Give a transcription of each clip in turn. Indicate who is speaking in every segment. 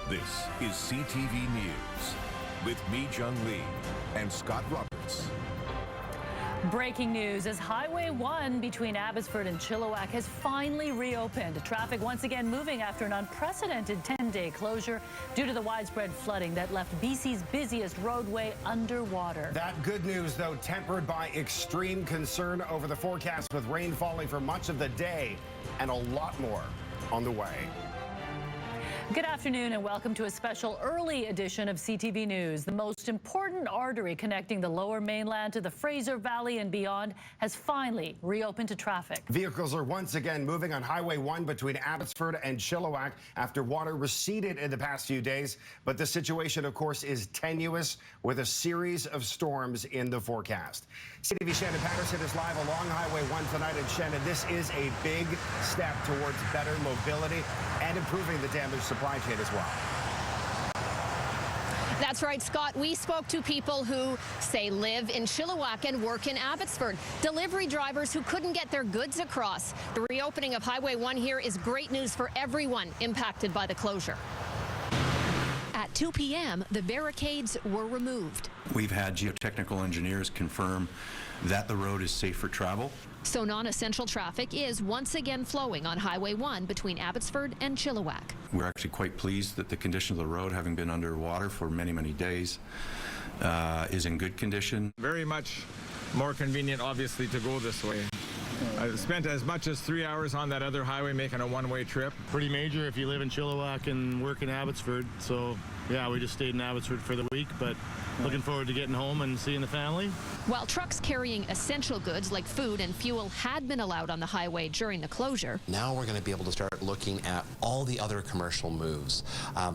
Speaker 1: This is CTV News with me, Jung Lee, and Scott Roberts.
Speaker 2: Breaking news as Highway 1 between Abbotsford and Chilliwack has finally reopened. Traffic once again moving after an unprecedented 10-day closure due to the widespread flooding that left BC's busiest roadway underwater.
Speaker 3: That good news, though, tempered by extreme concern over the forecast with rain falling for much of the day and a lot more on the way.
Speaker 2: Good afternoon and welcome to a special early edition of CTV News. The most important artery connecting the Lower Mainland to the Fraser Valley and beyond has finally reopened to traffic.
Speaker 3: Vehicles are once again moving on Highway 1 between Abbotsford and Chilliwack after water receded in the past few days. But the situation, of course, is tenuous with a series of storms in the forecast. CTV Shannon Patterson is live along Highway 1 tonight. And Shannon, this is a big step towards better mobility and improving the damaged supply chain as well.
Speaker 4: That's right, Scott. We spoke to people who say live in Chilliwack and work in Abbotsford. Delivery drivers who couldn't get their goods across. The reopening of Highway 1 here is great news for everyone impacted by the closure. At 2 p.m., the barricades were removed.
Speaker 5: We've had geotechnical engineers confirm that the road is safe for travel.
Speaker 4: So non-essential traffic is once again flowing on Highway 1 between Abbotsford and Chilliwack.
Speaker 5: We're actually quite pleased that the condition of the road, having been underwater for many, many days, is in good condition.
Speaker 6: Very much more convenient, obviously, to go this way. I spent as much as 3 hours on that other highway making a one-way trip.
Speaker 7: Pretty major if you live in Chilliwack and work in Abbotsford. So, yeah, we just stayed in Abbotsford for the week, but looking forward to getting home and seeing the family.
Speaker 4: While trucks carrying essential goods like food and fuel had been allowed on the highway during the closure.
Speaker 8: Now we're going to be able to start looking at all the other commercial moves,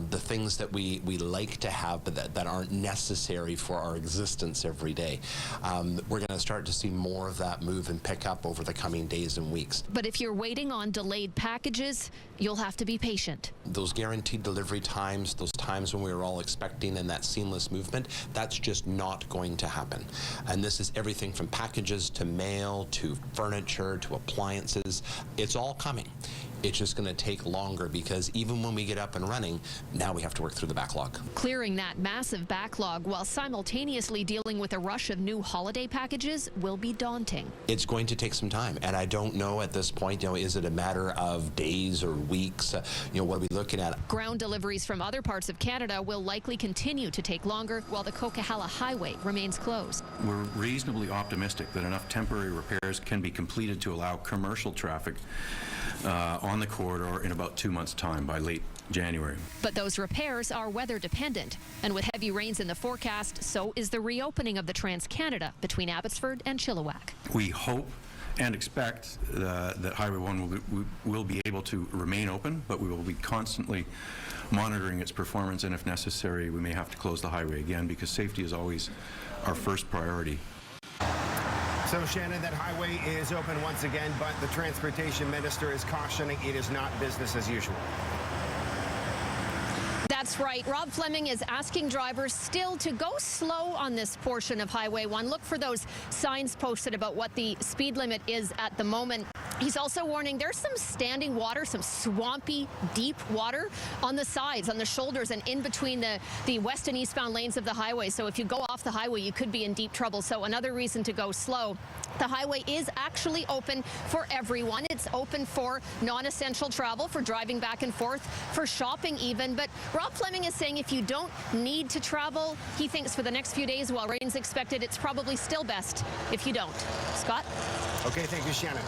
Speaker 8: the things that we like to have but that aren't necessary for our existence every day. We're going to start to see more of that move and pick up over the coming days and weeks.
Speaker 4: But if you're waiting on delayed packages, you'll have to be patient.
Speaker 8: Those guaranteed delivery times, those times when we were all expecting and that seamless movement, that's just not going to happen. And this is everything from packages to mail to furniture to appliances. It's all coming. It's just going to take longer because even when we get up and running, now we have to work through the backlog. Clearing
Speaker 4: that massive backlog while simultaneously dealing with a rush of new holiday packages will be daunting. It's going to take some time, and I don't know at this point, is it a matter of days or weeks? What are we looking at? Ground deliveries from other parts of Canada will likely continue to take longer while the Coquihalla Highway remains closed.
Speaker 5: We're reasonably optimistic that enough temporary repairs can be completed to allow commercial traffic on the corridor in about 2 months' time, by late January.
Speaker 4: But those repairs are weather dependent, and with heavy rains in the forecast, so is the reopening of the Trans-Canada between Abbotsford and Chilliwack.
Speaker 5: We hope and expect that Highway 1 will be able to remain open, but we will be constantly monitoring its performance, and if necessary, we may have to close the highway again because safety is always our first priority.
Speaker 3: So, Shannon, that highway is open once again, but the Transportation Minister is cautioning it is not business as usual.
Speaker 4: That's right. Rob Fleming is asking drivers still to go slow on this portion of Highway 1. Look for those signs posted about what the speed limit is at the moment. He's also warning there's some standing water, some swampy, deep water on the sides, on the shoulders, and in between the west and eastbound lanes of the highway. So if you go off the highway, you could be in deep trouble. So another reason to go slow. The highway is actually open for everyone. It's open for non-essential travel, for driving back and forth, for shopping even. But Rob Fleming is saying if you don't need to travel, he thinks for the next few days while rain's expected, it's probably still best if you don't. Scott?
Speaker 3: Okay, thank you, Shannon.